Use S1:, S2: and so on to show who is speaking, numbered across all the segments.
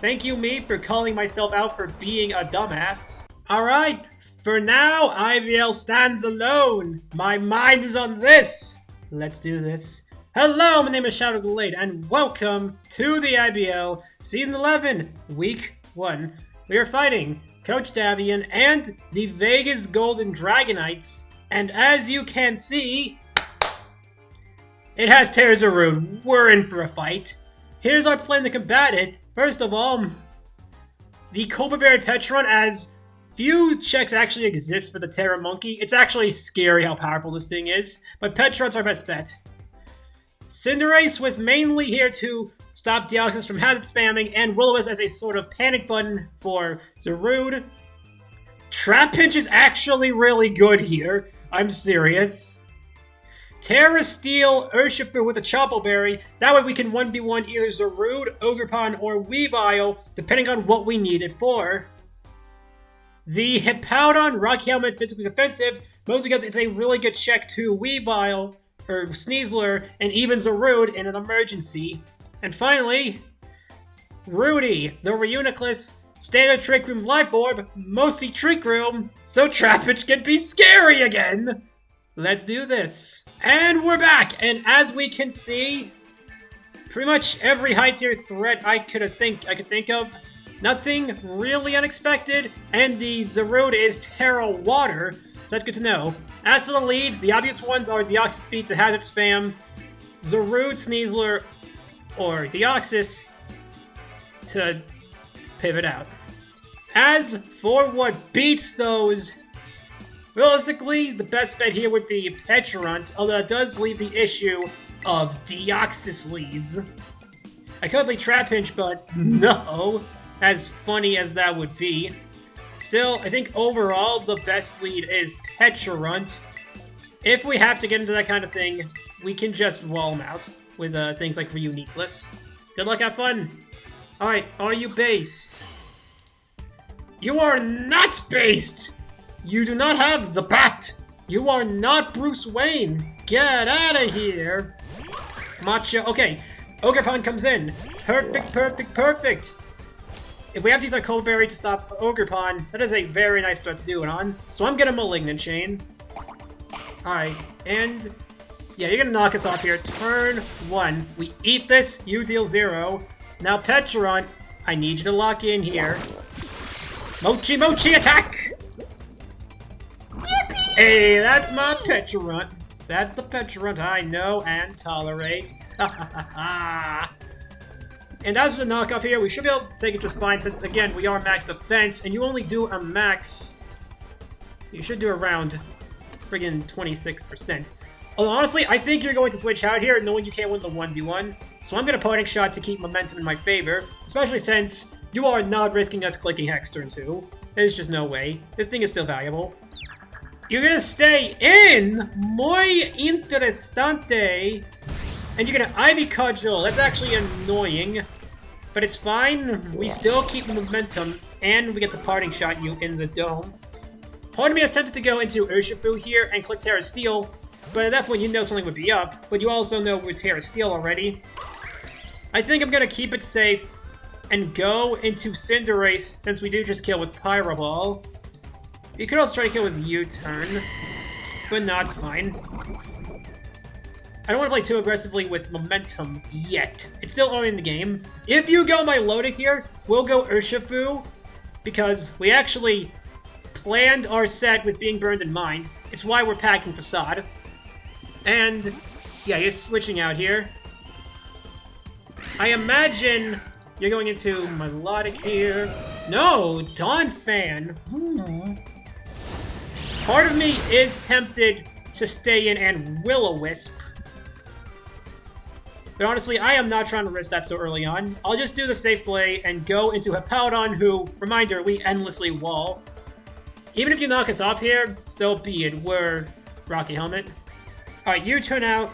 S1: Thank you, me, for calling myself out for being a dumbass. Alright, for now, IBL stands alone. My mind is on this. Let's do this. Hello, my name is Gallade, and welcome to the IBL Season 11, Week 1. We are fighting Coach Davion and the Vegas Golden Dragonites, and as you can see, it has Zarude. We're in for a fight. Here's our plan to combat it. First of all, the Cobra Berry Petron, as few checks actually exist for the Terra Monkey. It's actually scary how powerful this thing is, but Petron's our best bet. Cinderace with mainly here to stop Deoxys from hazard spamming, and Will-O-Wisp as a sort of panic button for Zarude. Trapinch is actually really good here. I'm serious. Terra Steel Urshifu with a Chopo Berry. That way we can 1v1 either Zarude, Ogerpon, or Weavile, depending on what we need it for. The Hippowdon Rocky Helmet physically defensive, mostly because it's a really good check to Weavile, or Sneasler, and even Zarude in an emergency. And finally, Rudy, the Reuniclus, Standard Trick Room Life Orb, mostly Trick Room, so Trapinch can be scary again! Let's do this. And we're back! And as we can see, pretty much every high tier threat I could think of. Nothing really unexpected, and the Zarude is Terra Water, so that's good to know. As for the leads, the obvious ones are Deoxys Speed to Hazard Spam, Zarude, Sneasler, or Deoxys to pivot out. As for what beats those, realistically, the best bet here would be Petrunt, although it does leave the issue of Deoxys leads. I could lead Trapinch, but no, as funny as that would be. Still, I think overall the best lead is Petrunt. If we have to get into that kind of thing, we can just wall him out with things like Reuniclus. Good luck, have fun! Alright, are you based? You are not based! You do not have the bat! You are not Bruce Wayne! Get out of here! Macho. Okay, Ogerpon comes in. Perfect, perfect, perfect! If we have to use our Cold Berry to stop Ogerpon, that is a very nice threat to do it on. So I'm gonna Malignant Chain. Alright, and yeah, you're gonna knock us off here. Turn 1. We eat this, you deal 0. Now Petrunt, I need you to lock in here. Mochi Mochi attack! Yippee! Hey, that's my Petrunt. That's the Petrunt I know and tolerate. Ha ha ha ha! And as for the knockoff here, we should be able to take it just fine since, again, we are max defense, and you only do a max... You should do around friggin' 26%. Although, honestly, I think you're going to switch out here, knowing you can't win the 1v1. So I'm going to Ponic Shot to keep momentum in my favor, especially since you are not risking us clicking Hex turn 2. There's just no way. This thing is still valuable. You're going to stay in! Muy interesante! And you're gonna Ivy Cudgel. That's actually annoying. But it's fine. We still keep the momentum. And we get the Parting Shot you in the dome. Part of me is tempted to go into Urshifu here and click Terra Steel. But at that point you know something would be up. But you also know we're Terra Steel already. I think I'm gonna keep it safe. And go into Cinderace. Since we do just kill with Pyro Ball. You could also try to kill with U-Turn. But no, it's fine. I don't want to play too aggressively with momentum yet. It's still early in the game. If you go my Lodic here, we'll go Urshifu, because we actually planned our set with being burned in mind. It's why we're packing Facade. And, yeah, you're switching out here. I imagine you're going into Melodic here. No, Dawn Fan. Part of me is tempted to stay in and Will-O-Wisp. But honestly, I am not trying to risk that so early on. I'll just do the safe play and go into Hippowdon, who, reminder, we endlessly wall. Even if you knock us off here, so be it. We're Rocky Helmet. Alright, you turn out.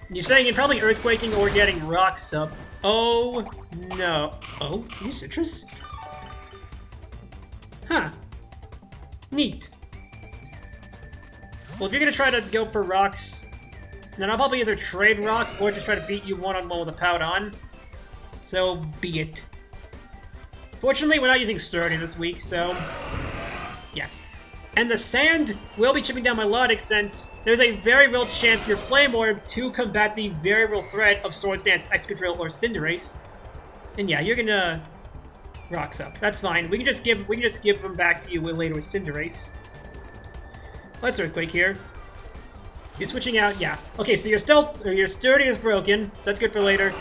S1: You're saying you're probably Earthquaking or getting Rocks up. Oh, no. Oh, you Citrus? Huh. Neat. Well, if you're gonna try to go for Rocks, then I'll probably either trade Rocks or just try to beat you one-on-one with a Powdon. So, be it. Fortunately, we're not using Sturdy this week, so yeah. And the sand will be chipping down my Melodic since there's a very real chance your Flame Orb to combat the very real threat of Swords Dance, Excadrill, or Cinderace. And yeah, you're gonna Rocks up. That's fine. We can just give them back to you later with Cinderace. Let's Earthquake here. You're switching out, yeah. Okay, so your Sturdy is broken, so that's good for later.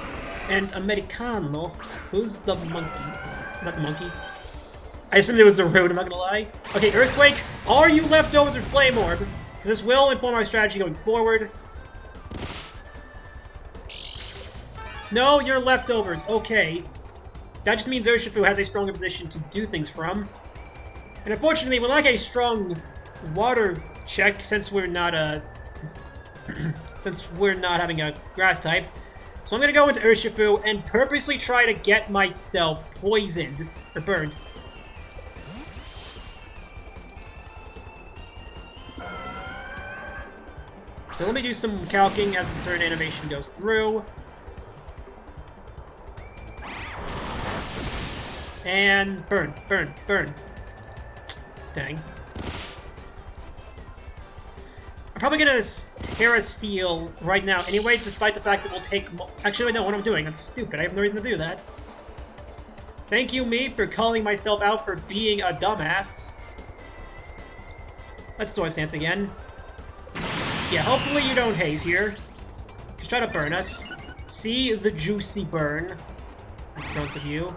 S1: And Americano, who's the monkey? Not the monkey. I assumed it was the road, I'm not gonna lie. Okay, Earthquake, are you leftovers or Flame Orb? Because this will inform our strategy going forward. No, you're leftovers, okay. That just means Urshifu has a stronger position to do things from. And unfortunately, we lack a strong water check since we're not having a grass type. So I'm gonna go into Urshifu and purposely try to get myself poisoned or burned. So let me do some calcing as the turn animation goes through. And burn, burn, burn. Dang. I'm probably gonna Terra Steel right now anyway, despite the fact that we'll take actually, I know what I'm doing. That's stupid. I have no reason to do that. Thank you, me, for calling myself out for being a dumbass. Let's Swords Dance again. Yeah, hopefully you don't haze here. Just try to burn us. See the juicy burn in front of you.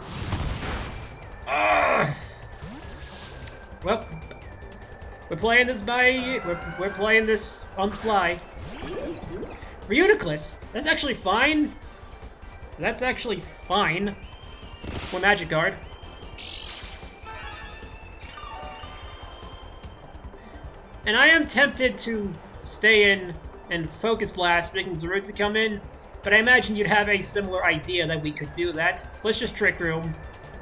S1: Well, we're playing this we're playing this on the fly. Reuniclus, that's actually fine. That's actually fine. One Magic Guard. And I am tempted to stay in and Focus Blast, making Zarude to come in, but I imagine you'd have a similar idea that we could do that. So let's just Trick Room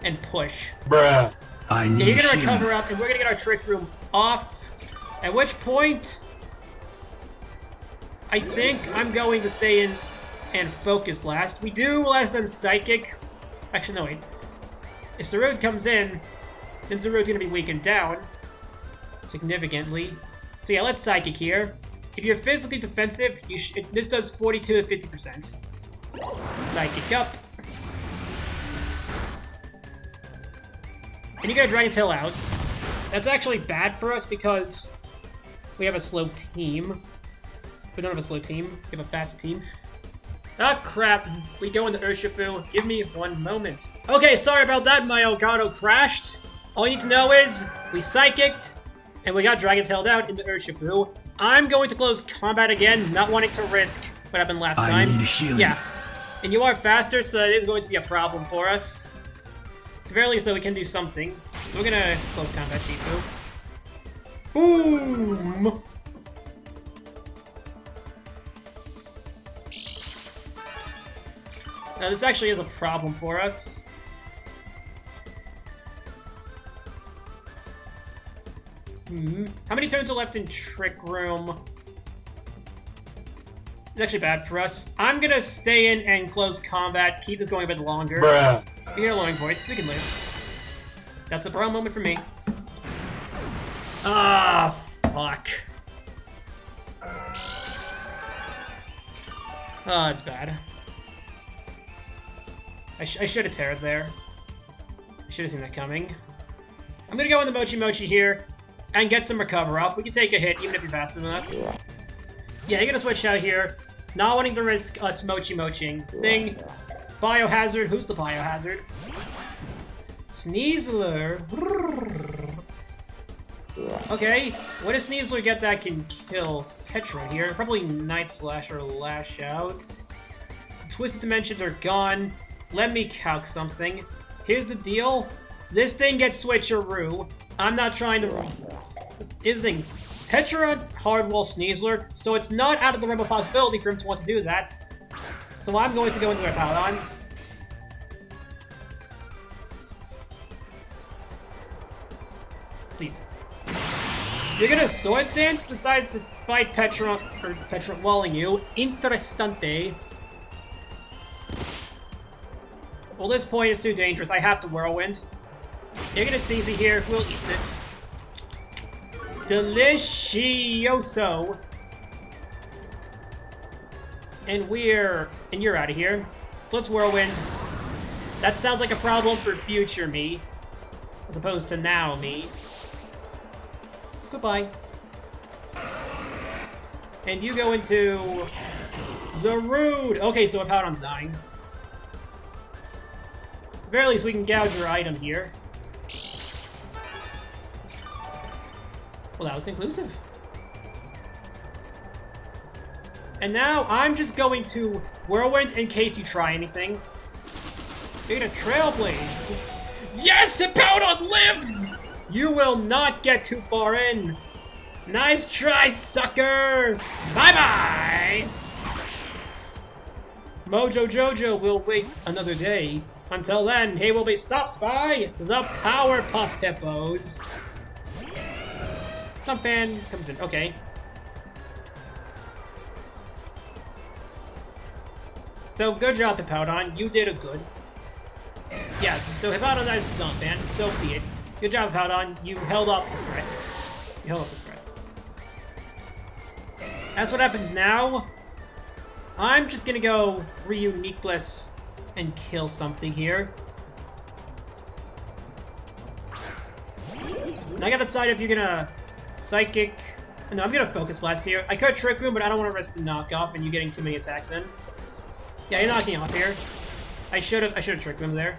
S1: and push.
S2: Bruh. I need
S1: you're gonna recover up, and we're gonna get our Trick Room off. At which point, I think I'm going to stay in and Focus Blast. We do less than Psychic. Actually, no, wait. If Zarude comes in, then Zarude's gonna be weakened down significantly. So yeah, let's Psychic here. If you're physically defensive, this does 42 to 50%. Psychic up. And you get a Dragon Tail out. That's actually bad for us because we have a slow team. We don't have a slow team. We have a fast team. Ah, crap. We go into Urshifu. Give me one moment. Okay, sorry about that. My Elgato crashed. All you need to know is we Psychicked, and we got Dragon Tailed out into Urshifu. I'm going to close combat again, not wanting to risk what happened last time.
S2: I need healing.
S1: Yeah. And you are faster, so that is going to be a problem for us. At the very least, though, we can do something. So we're gonna close combat Shifu. Boom! Now, this actually is a problem for us. How many turns are left in Trick Room? It's actually bad for us. I'm gonna stay in and close combat, keep this going a bit longer.
S2: Bruh.
S1: We hear a lowing voice, we can live. That's a bro moment for me. Ah, fuck. Oh, it's bad. I should have Terra'd there. I should have seen that coming. I'm gonna go into Mochi Mochi here and get some recover off. We can take a hit even if you're faster than us. Yeah, you're gonna switch out here. Not wanting to risk us Mochi Moching. Thing. Biohazard. Who's the Biohazard? Sneasler. Okay, what does Sneasler get that can kill Petra here? Probably Night Slash or Lash Out. Twisted Dimensions are gone. Let me calc something. Here's the deal. This thing gets Switcheroo. I'm not trying to... Here's the thing. Petra hardwall Sneasler, so it's not out of the realm of possibility for him to want to do that. So I'm going to go into my Paladon. Please. You're gonna Swords Dance despite Petra walling you. Interessante. Well, this point is too dangerous. I have to Whirlwind. You're gonna Caesar here. We'll eat this. Delicioso. And you're out of here. So let's whirlwind. That sounds like a problem for future me, as opposed to now me. Goodbye. And you go into Zarude. Okay, so Hippowdon's dying. At the very least, we can gouge your item here. Well, that was conclusive. And now I'm just going to Whirlwind in case you try anything. You're gonna Trailblaze. Yes! Hippowdon lives! You will not get too far in. Nice try, sucker! Bye-bye! Mojo Jojo will wait another day. Until then, he will be stopped by the Powerpuff Hippos. Some fan comes in. Okay. So, good job, Hippowdon. You did a good. Yeah, so Hippowdon dies to Dumpan. So be it. Good job, Hippowdon. You held off the threat. You held off the threat. That's what happens now. I'm just gonna go re-Uniqueless and kill something here. And I gotta decide if you're gonna Psychic. No, I'm gonna Focus Blast here. I could Trick Room, but I don't want to risk the knockoff and you getting too many attacks in. Yeah, you're knocking off here. I should have Trick Room there.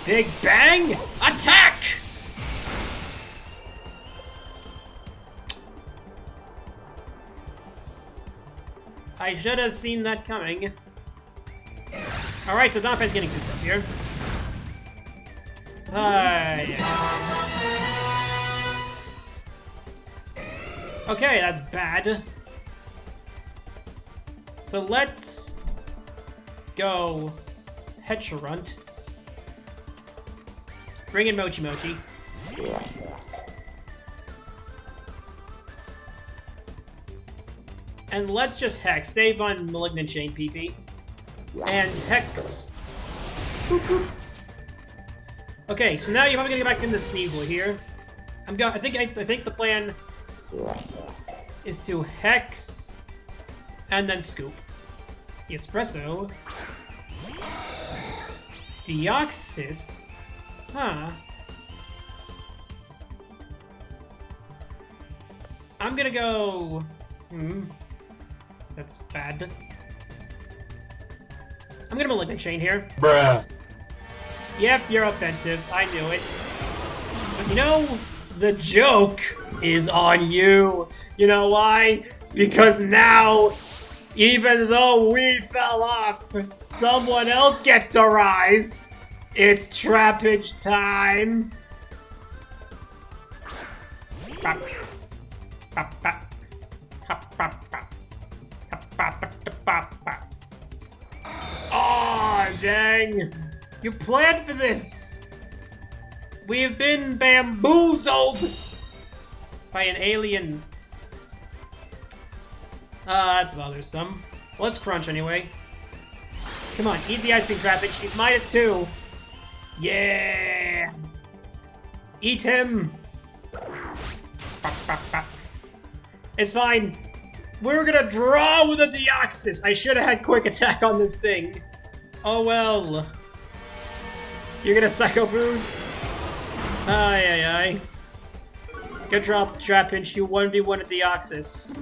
S1: Big Bang! Attack! I should have seen that coming. Alright, so Donphan's getting 2 steps here. Okay, that's bad. So let's go Hecharunt. Bring in Mochi Mochi. And let's just Hex. Save on Malignant Chain PP. And Hex. Boop, boop. Okay, so now you're probably gonna get back into Sneasel here. I think the plan is to Hex and then Scoop. Espresso. Deoxys. Huh. I'm gonna go... That's bad. I'm gonna Malignant Chain here.
S2: Bruh.
S1: Yep, you're offensive. I knew it. But you know, the joke is on you. You know why? Because now, even though we fell off, someone else gets to rise. It's Trapinch time. Oh, dang. You planned for this! We have been bamboozled by an alien. That's bothersome. Let's crunch anyway. Come on, eat the ice cream, Trapinch. He's -2. Yeah! Eat him! It's fine. We're gonna draw with a Deoxys. I should have had quick attack on this thing. Oh well. You're gonna Psycho Boost? Ay. Good drop, Trapinch. You 1v1 at Deoxys.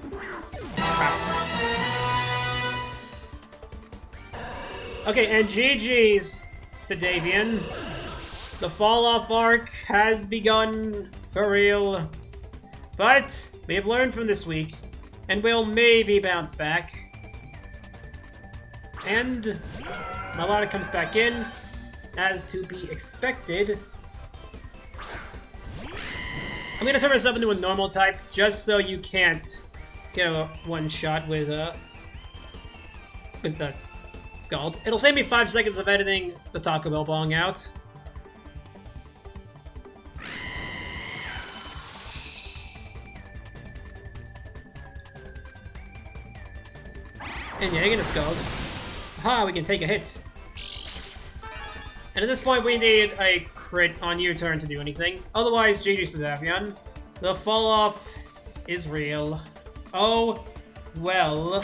S1: Okay, and GG's to Davion. The fall-off arc has begun for real. But we have learned from this week, and we'll maybe bounce back. And Malata comes back in, as to be expected. I'm gonna turn myself into a normal type, just so you can't get a one-shot with the Scald. It'll save me 5 seconds of editing the Taco Bell bong out. And yeah, you're gonna Scald. Aha, we can take a hit. And at this point, we need a crit on your turn to do anything. Otherwise, GG's to Davion. The fall-off is real. Oh, well.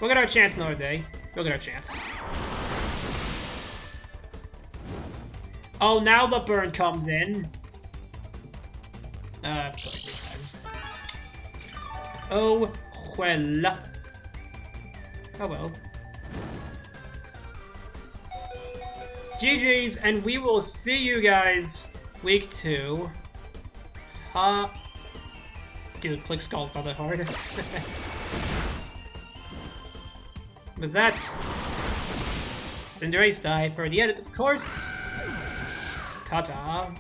S1: We'll get our chance another day. We'll get our chance. Oh, now the burn comes in. Of course it does. Oh, well. Oh, well. GG's, and we will see you guys week 2. Dude, click skull's not that hard. With that, Cinderace die for the edit, of course. Ta-ta.